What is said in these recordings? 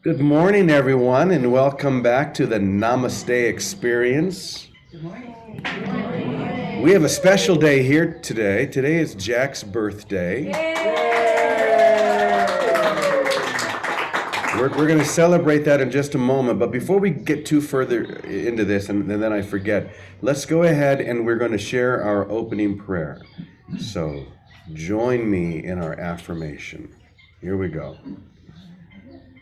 Good morning, everyone, and welcome back to the Namaste Experience. Good morning. We have a special day here today. Today is Jack's birthday. We're going to celebrate that in just a moment, but before we get too further into this, and then I forget, let's go ahead and we're going to share our opening prayer. So join me in our affirmation. Here we go.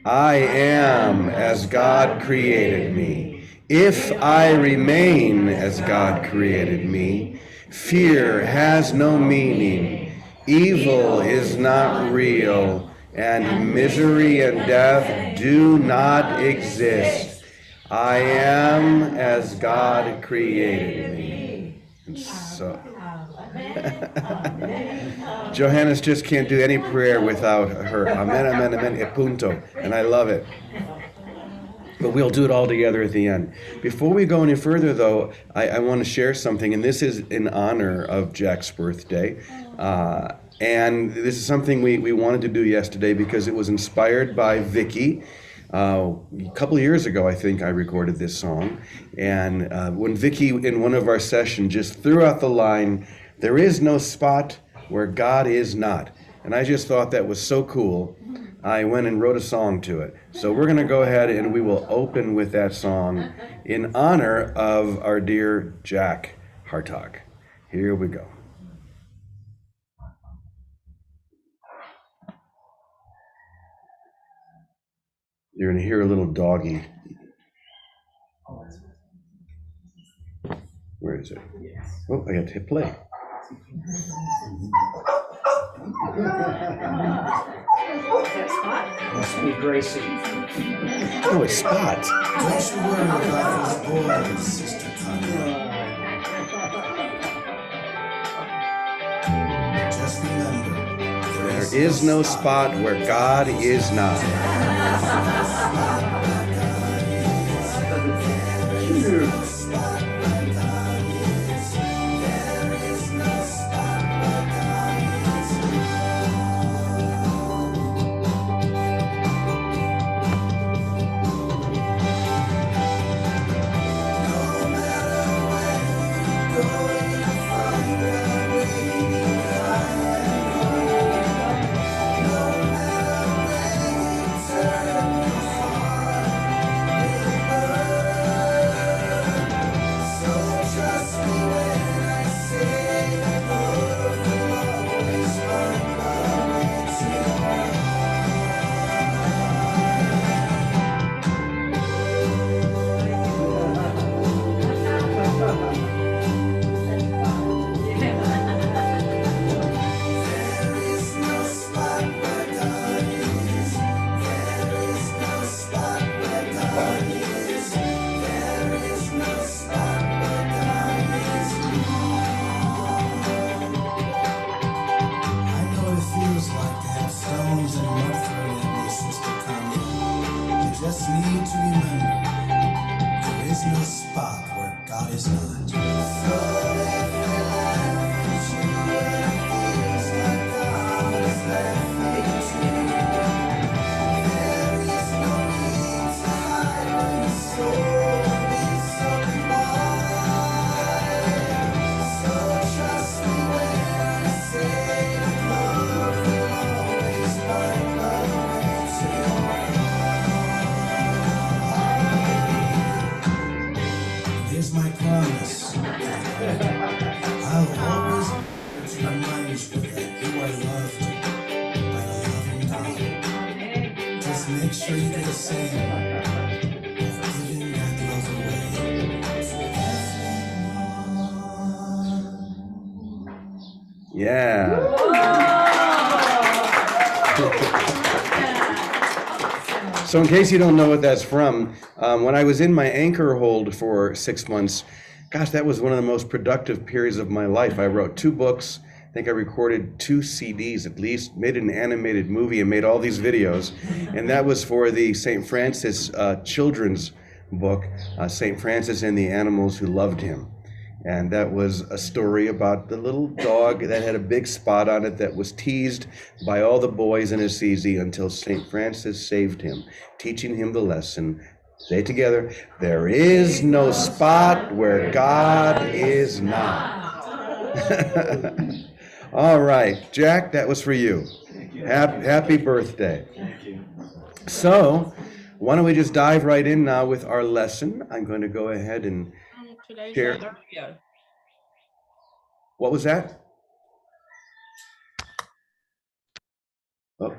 I am as God created me. If I remain as God created me, fear has no meaning, evil is not real, and misery and death do not exist. I am as God created me. And so, Johannes just can't do any prayer without her. Amen, amen, amen, e punto. And I love it. But we'll do it all together at the end. Before we go any further, though, I want to share something, and this is in honor of Jack's birthday. And this is something we wanted to do yesterday because it was inspired by Vicki. A couple of years ago, I think I recorded this song. And when Vicki, in one of our sessions, just threw out the line, "There is no spot where God is not." And I just thought that was so cool. I went and wrote a song to it. So we're going to go ahead and we will open with that song in honor of our dear Jack Hartog. Here we go. You're going to hear a little doggy. Where is it? Oh, I got to hit play. Must be Gracie. Oh, it's Spot. Don't you worry about those boys, Sister Tanya. Just remember, There is no spot where God is not. Yeah. So in case you don't know what that's from, when I was in my anchor hold for 6 months, gosh, that was one of the most productive periods of my life. I wrote 2 books. I think I recorded 2 CDs at least, made an animated movie and made all these videos. And that was for the St. Francis children's book, St. Francis and the Animals Who Loved Him. And that was a story about the little dog that had a big spot on it that was teased by all the boys in Assisi until St. Francis saved him, teaching him the lesson. Say it together, there is no spot where God is not. All right, Jack, that was for you. Happy birthday. Thank you. So, why don't we just dive right in now with our lesson? I'm going to go ahead and Today's share. there we go. What was that? Oh,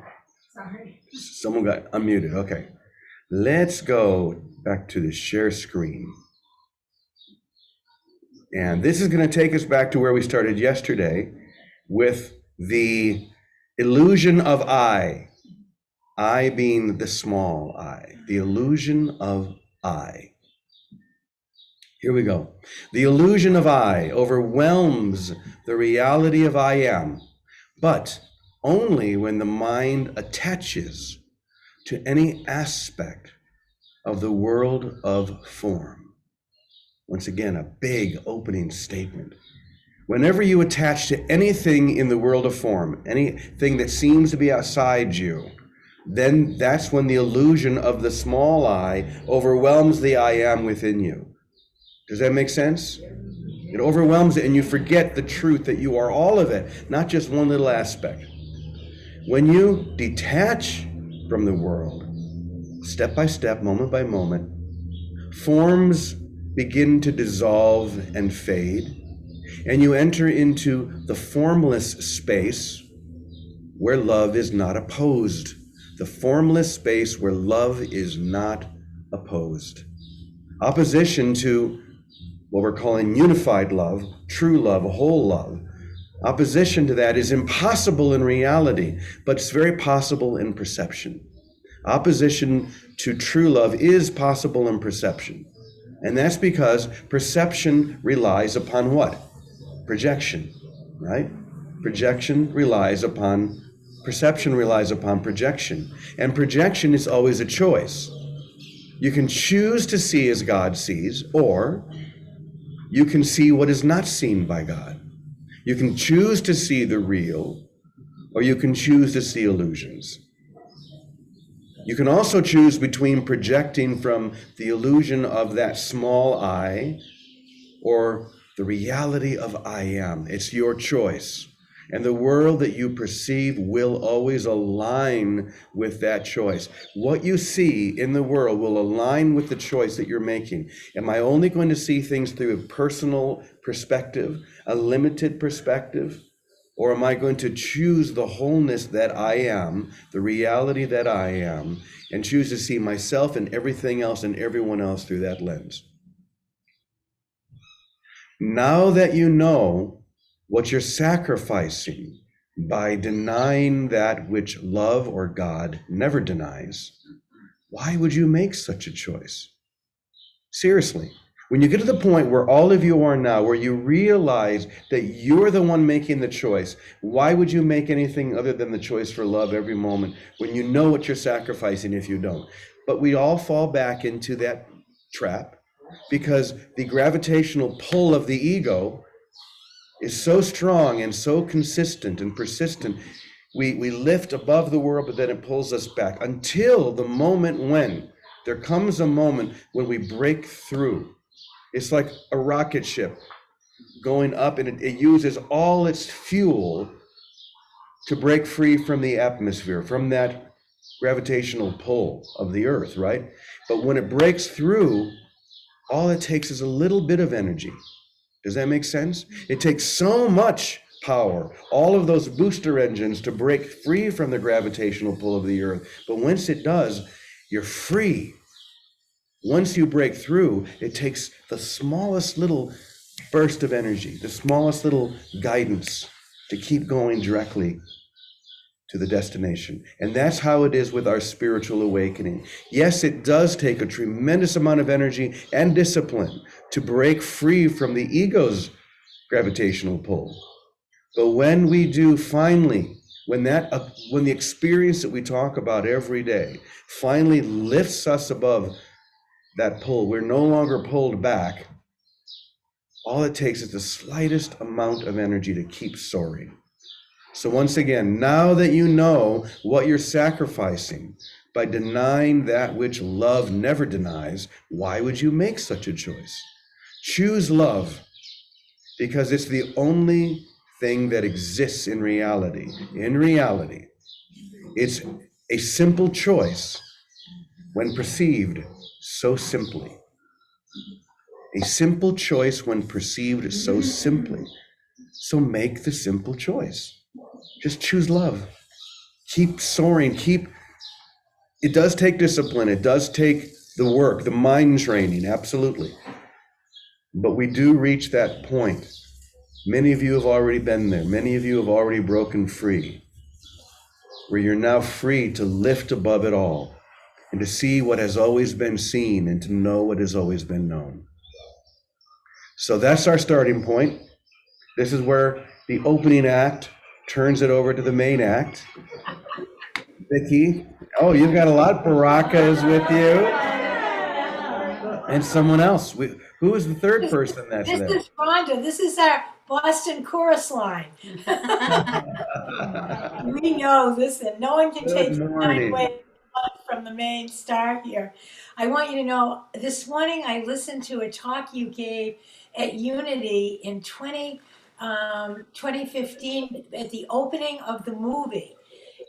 Sorry. someone got unmuted. Okay. Let's go back to the share screen. And this is going to take us back to where we started yesterday with the illusion of I. I being the small I. The illusion of I. Here we go. The illusion of I overwhelms the reality of I am, but only when the mind attaches to any aspect of the world of form. Once again, a big opening statement. Whenever you attach to anything in the world of form, anything that seems to be outside you, then that's when the illusion of the small I overwhelms the I am within you. Does that make sense? It overwhelms it and you forget the truth that you are all of it, not just one little aspect. When you detach from the world, step by step, moment by moment, forms begin to dissolve and fade, and you enter into the formless space where love is not opposed. The formless space where love is not opposed. Opposition to what we're calling unified love, true love, whole love. Opposition to that is impossible in reality, but it's very possible in perception. Opposition to true love is possible in perception. And that's because perception relies upon what? Projection, right? Perception relies upon projection. And projection is always a choice. You can choose to see as God sees, or you can see what is not seen by God. You can choose to see the real, or you can choose to see illusions. You can also choose between projecting from the illusion of that small I or the reality of I am. It's your choice. And the world that you perceive will always align with that choice. What you see in the world will align with the choice that you're making. Am I only going to see things through a personal perspective, a limited perspective? Or am I going to choose the wholeness that I am, the reality that I am, and choose to see myself and everything else and everyone else through that lens? Now that you know what you're sacrificing by denying that which love or God never denies, why would you make such a choice? Seriously, when you get to the point where all of you are now, where you realize that you're the one making the choice, why would you make anything other than the choice for love every moment when you know what you're sacrificing if you don't? But we all fall back into that trap because the gravitational pull of the ego is so strong and so consistent and persistent. We lift above the world, but then it pulls us back until the moment when there comes a moment when we break through. It's like a rocket ship going up, and it uses all its fuel to break free from the atmosphere, from that gravitational pull of the earth, right? But when it breaks through, all it takes is a little bit of energy. Does that make sense? It takes so much power, all of those booster engines, to break free from the gravitational pull of the earth. But once it does, you're free. Once you break through, it takes the smallest little burst of energy, the smallest little guidance to keep going directly to the destination. And that's how it is with our spiritual awakening. Yes, it does take a tremendous amount of energy and discipline to break free from the ego's gravitational pull. But when we do finally, when the experience that we talk about every day finally lifts us above that pull, we're no longer pulled back. All it takes is the slightest amount of energy to keep soaring. So once again, now that you know what you're sacrificing by denying that which love never denies, why would you make such a choice? Choose love, because it's the only thing that exists in reality. In reality, it's a simple choice when perceived so simply. A simple choice when perceived so simply. So make the simple choice. Just choose love. Keep soaring. It does take discipline. It does take the work, the mind training, absolutely. But we do reach that point. Many of you have already been there. Many of you have already broken free, where you're now free to lift above it all and to see what has always been seen and to know what has always been known. So that's our starting point. This is where the opening act turns it over to the main act. Vicki, oh, you've got a lot of Barakas with you. And someone else. Who is the third person that's This there? is Rhonda. This is our Boston chorus line. We know, listen, no one can take Good your mind morning. away from the main star here. I want you to know, this morning I listened to a talk you gave at Unity in 2015 at the opening of the movie.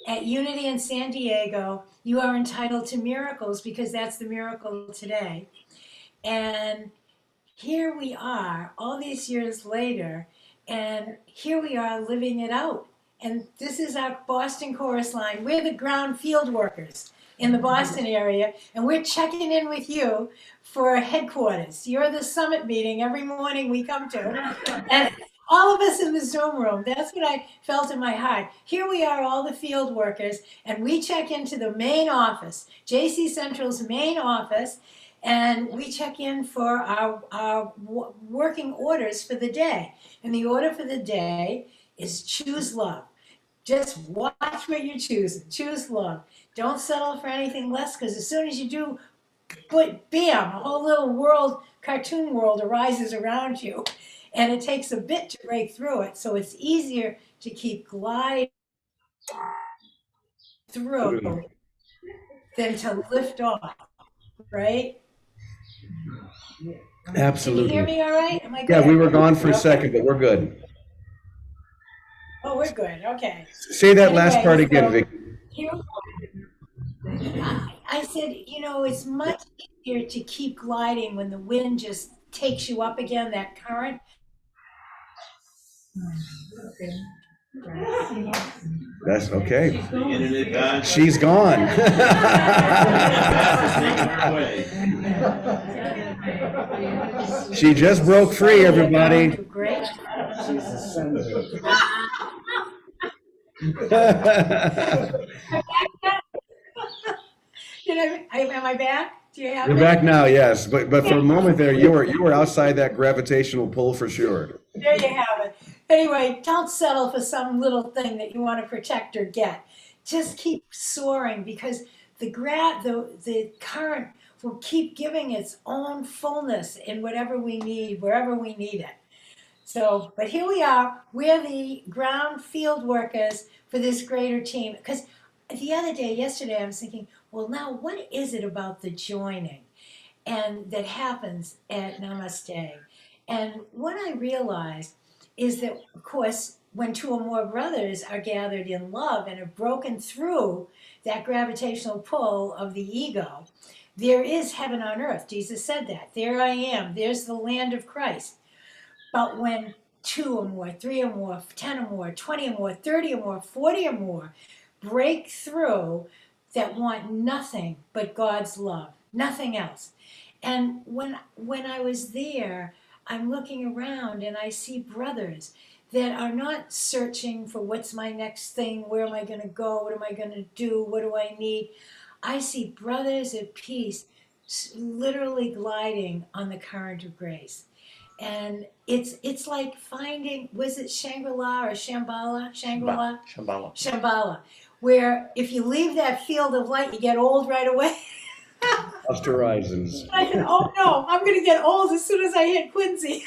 At Unity in San Diego, you are entitled to miracles because that's the miracle today. And here we are all these years later, and here we are living it out. And this is our Boston chorus line. We're the ground field workers in the Boston area, and we're checking in with you for headquarters. You're the summit meeting every morning we come to. And all of us in the Zoom room, that's what I felt in my heart. Here we are, all the field workers, and we check into the main office, JC Central's main office, and we check in for our working orders for the day. And the order for the day is choose love. Just watch what you're choosing. Choose love. Don't settle for anything less, because as soon as you do, but bam, a whole little world, cartoon world arises around you. And it takes a bit to break through it. So it's easier to keep gliding through than to lift off, right? Absolutely. Can you hear me all right? Am I good? Yeah, we were gone for a Okay. second, but we're good. Oh, we're good. Okay. Say that last part again, so Vicki. I said, it's much easier to keep gliding when the wind just takes you up again, that current. That's okay. She's gone. She just broke free, everybody. Great. Am I back? Do you have You're me? back now, yes. But for a moment there, you were outside that gravitational pull for sure. There you have it. Anyway, don't settle for some little thing that you want to protect or get. Just keep soaring, because the current will keep giving its own fullness in whatever we need, wherever we need it. So, but here we are. We're the ground field workers for this greater team. Because yesterday, I was thinking, well, now what is it about the joining and that happens at Namaste? And what I realized is that, of course, when two or more brothers are gathered in love and have broken through that gravitational pull of the ego, there is heaven on earth. Jesus said that. There I am. There's the land of Christ. But when two or more, three or more, 10 or more, 20 or more, 30 or more, 40 or more break through, that want nothing but God's love, nothing else. And when I was there, I'm looking around and I see brothers that are not searching for what's my next thing, where am I going to go, what am I going to do, what do I need. I see brothers at peace, literally gliding on the current of grace. And it's like finding, was it Shangri-La or Shambhala? Shangri-La? Shambhala. Where if you leave that field of light, you get old right away. Lost horizons. I said, oh no, I'm going to get old as soon as I hit Quincy.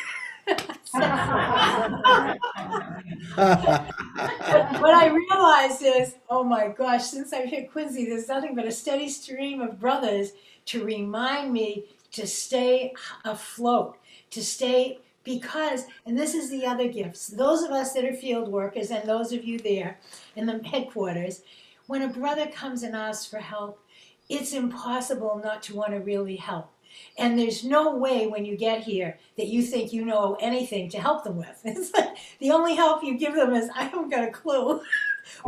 What I realized is, oh my gosh, since I've hit Quincy, there's nothing but a steady stream of brothers to remind me to stay afloat, to stay, because, and this is the other gifts, those of us that are field workers and those of you there in the headquarters, when a brother comes and asks for help, it's impossible not to want to really help. And there's no way when you get here that you think you know anything to help them with. It's like the only help you give them is, I haven't got a clue.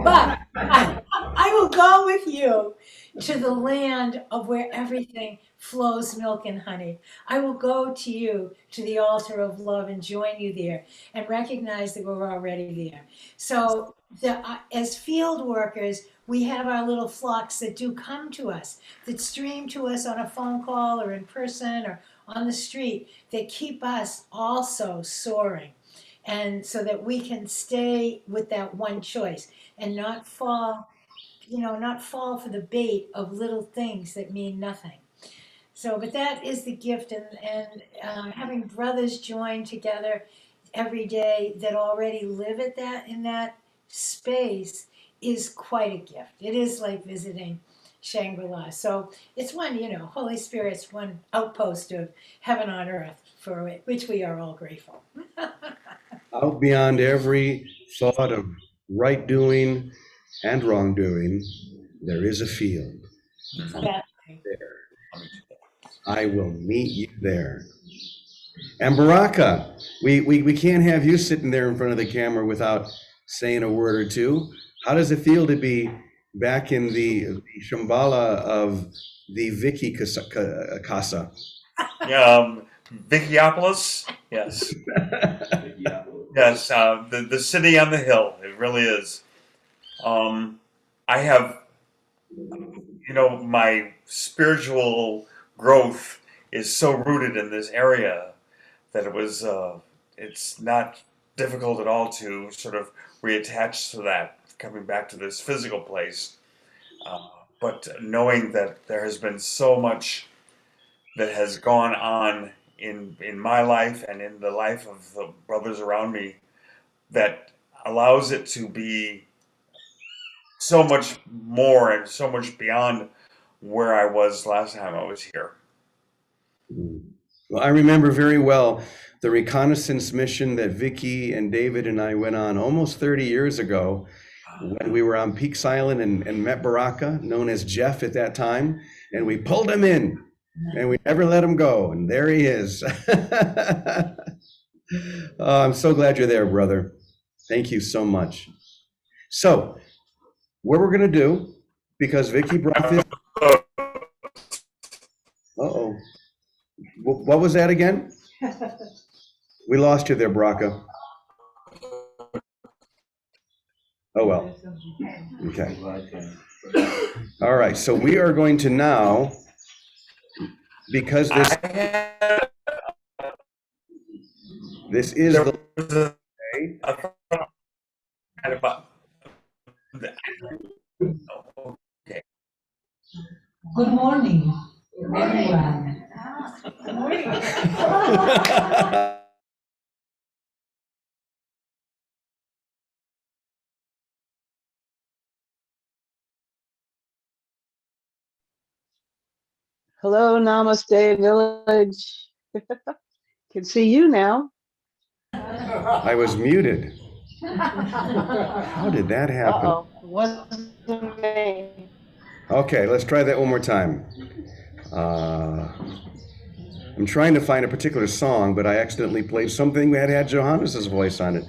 But I will go with you to the land of where everything flows milk and honey. I will go to you to the altar of love and join you there and recognize that we're already there. So as field workers, we have our little flocks that do come to us, that stream to us on a phone call or in person or on the street, that keep us also soaring. And so that we can stay with that one choice and not fall, not fall for the bait of little things that mean nothing. So, but that is the gift, and having brothers join together every day that already live at that in that space is quite a gift. It is like visiting Shangri-La. So it's one, Holy Spirit's one outpost of heaven on earth for which we are all grateful. Out beyond every thought of right doing and wrongdoing, there is a field. Exactly. I will meet you there. And Baraka, we can't have you sitting there in front of the camera without saying a word or two. How does it feel to be back in the Shambhala of the Vicki Casa? Vickiapolis, yes. Yes, the city on the hill, it really is. I have, my spiritual growth is so rooted in this area that it's not difficult at all to sort of reattach to that, coming back to this physical place. But knowing that there has been so much that has gone on in my life and in the life of the brothers around me that allows it to be so much more and so much beyond where I was last time I was here. Well, I remember very well the reconnaissance mission that Vicki and David and I went on almost 30 years ago when we were on Peaks Island and met Baraka, known as Jeff at that time, and we pulled him in and we never let him go, and there he is. I'm so glad you're there, brother. Thank you so much. So, what we're going to do, because Vicki brought this. Uh-oh. What was that again? We lost you there, Baraka. Oh, well. Okay. All right. So we are going to now, because this is the. Okay. Good morning, everyone. Good morning. Hello, Namaste Village. Can see you now. I was muted. How did that happen? Uh-oh, wasn't me. Okay, let's try that one more time. I'm trying to find a particular song, but I accidentally played something that had Johannes's voice on it.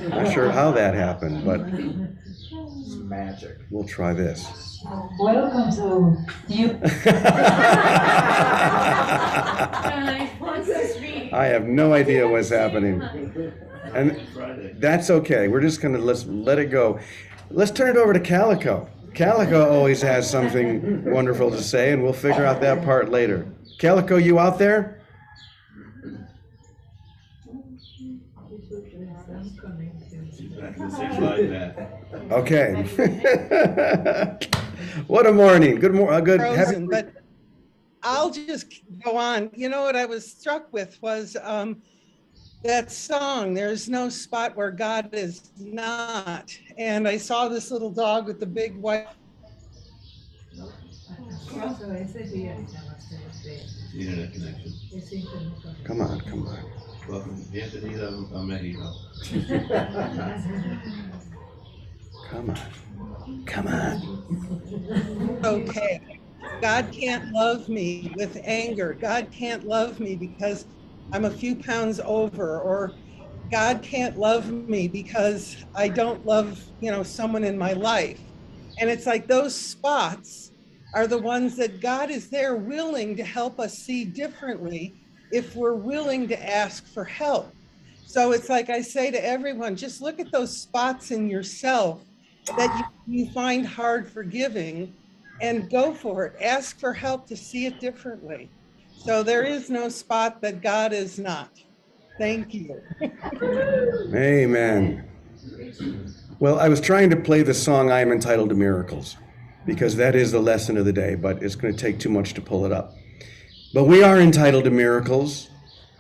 Not sure how that happened, but It's magic. we'll try this. Welcome to you. I have no idea what's happening. And that's okay. We're just gonna let it go. Let's turn it over to Calico. Calico always has something wonderful to say, and we'll figure out that part later. Calico, you out there? Okay. What a morning. Good morning. Good. Frozen, but I'll just go on. You know what I was struck with was that song, there's no spot where God is not. And I saw this little dog with the big white. Internet connection. Come on, come on. Welcome, bienvenido a Mexico. Come on. Come on. Okay. God can't love me with anger. God can't love me because I'm a few pounds over, or God can't love me because I don't love, someone in my life. And it's like those spots are the ones that God is there willing to help us see differently if we're willing to ask for help. So it's like I say to everyone, just look at those spots in yourself that you find hard forgiving and go for it. Ask for help to see it differently. So there is no spot that God is not. Thank you. Amen. Well, I was trying to play the song I Am Entitled to Miracles because that is the lesson of the day, but it's going to take too much to pull it up. But we are entitled to miracles,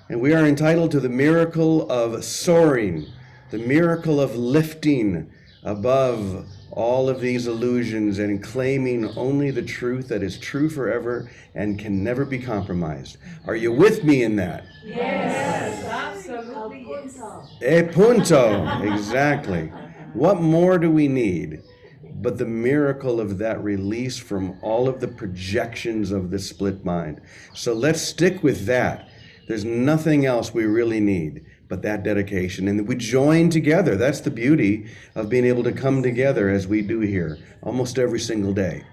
and we are entitled to the miracle of soaring, the miracle of lifting above all of these illusions and claiming only the truth that is true forever and can never be compromised. Are you with me in that? Yes, absolutely. E punto. Exactly. What more do we need but the miracle of that release from all of the projections of the split mind? So let's stick with that. There's nothing else we really need but that dedication. And we join together. That's the beauty of being able to come together as we do here almost every single day.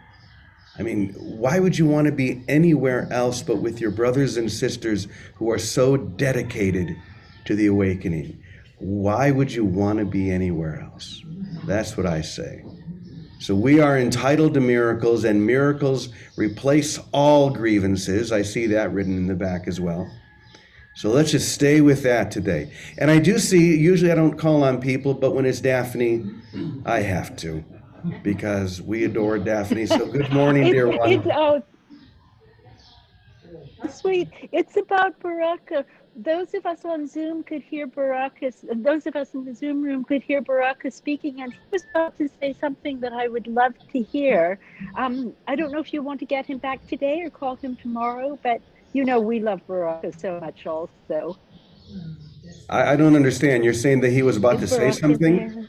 I mean, why would you want to be anywhere else but with your brothers and sisters who are so dedicated to the awakening? Why would you want to be anywhere else? That's what I say. So we are entitled to miracles, and miracles replace all grievances. I see that written in the back as well. So let's just stay with that today. And I do see, usually I don't call on people, but when it's Daphne, I have to, because we adore Daphne. So good morning, dear one. Sweet. It's about Baraka. Those of us on Zoom could hear those of us in the Zoom room could hear Baraka speaking, and he was about to say something that I would love to hear. I don't know if you want to get him back today or call him tomorrow, but we love Baraka so much also. I don't understand. You're saying that he was about to say something?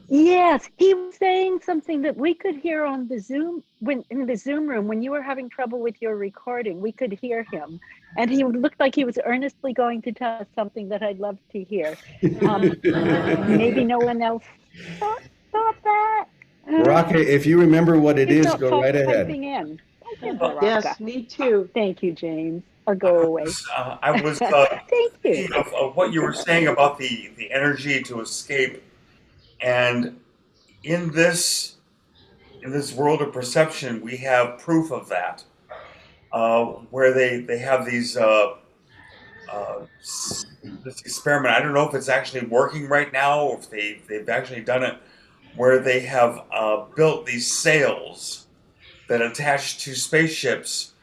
Yes, he was saying something that we could hear on the Zoom, in the Zoom room when you were having trouble with your recording. We could hear him, and he looked like he was earnestly going to tell us something that I'd love to hear. Maybe no one else thought that. Baraka, if you remember what it is, not go right ahead. typing in. Yes, me too. Thank you, James. Or go away. I was Thank you. thinking of what you were saying about the energy to escape. And in this world of perception, we have proof of that, where they have these this experiment. I don't know if it's actually working right now, or if they've actually done it, where they have built these sails that attach to spaceships,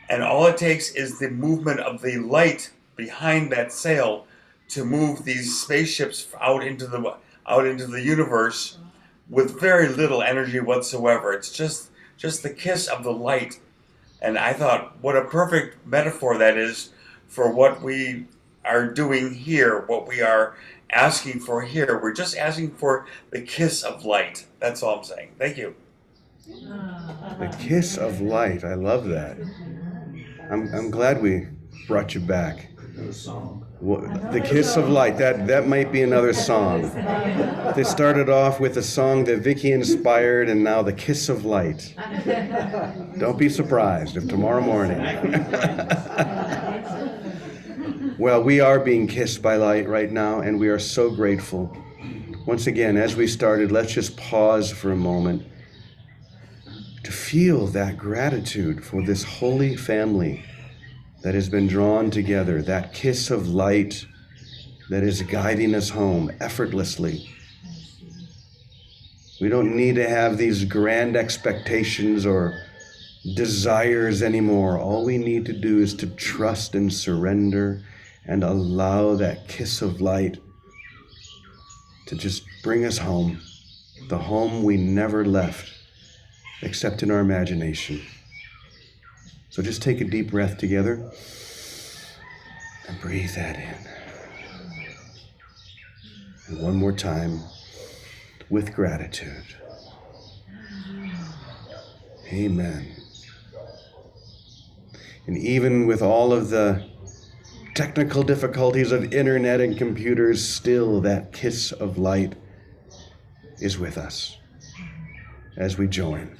and all it takes is the movement of the light behind that sail to move these spaceships out into the universe with very little energy whatsoever. It's just the kiss of the light. And I thought, what a perfect metaphor that is for what we are doing here, what we are asking for here. We're just asking for the kiss of light. That's all I'm saying. Thank you. The kiss of light. I love that. I'm glad we brought you back. The kiss of light. That might be another song. They started off with a song that Vicki inspired, and now the kiss of light. Don't be surprised if tomorrow morning. Well, we are being kissed by light right now, and we are so grateful. Once again, as we started, let's just pause for a moment to feel that gratitude for this holy family that has been drawn together, that kiss of light that is guiding us home effortlessly. We don't need to have these grand expectations or desires anymore. All we need to do is to trust and surrender and allow that kiss of light to just bring us home, the home we never left, except in our imagination. So just take a deep breath together and breathe that in. And one more time, with gratitude. Amen. And even with all of the technical difficulties of internet and computers, still that kiss of light is with us as we join.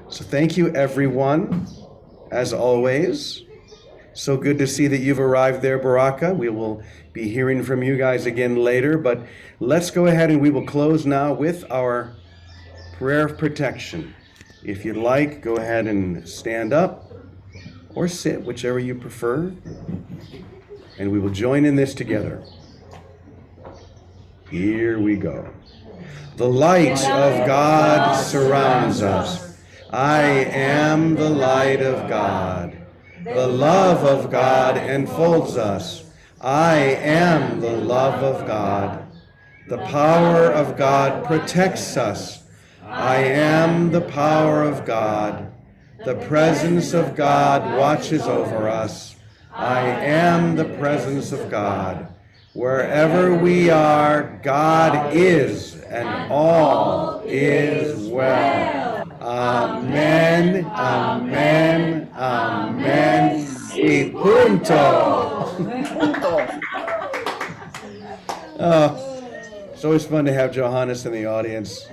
So thank you, everyone, as always. So good to see that you've arrived there, Baraka. We will be hearing from you guys again later, but let's go ahead and we will close now with our prayer of protection. If you'd like, go ahead and stand up or sit, whichever you prefer, and we will join in this together. Here we go. The light of God surrounds us. I am the light of God. The love of God enfolds us. I am the love of God. The power of God protects us. I am the power of God. The presence of God watches over us. I am the presence of God. Wherever we are, God is, and all is well. Amen, amen, amen, y punto. It's always fun to have Johannes in the audience.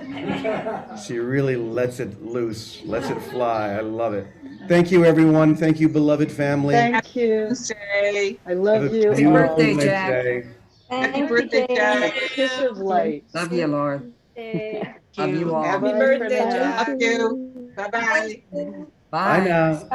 She really lets it loose, lets it fly. I love it. Thank you, everyone. Thank you, beloved family. Thank you. Say, I love Have a you beautiful all. birthday, Jack. Wednesday. happy Thank birthday, you, Jack. A kiss of light. Love you, Lord. Jay. Love you all. Happy Bye-bye for birthday, now. Jack. Thank Love you. you. Bye-bye. Bye Bye. now.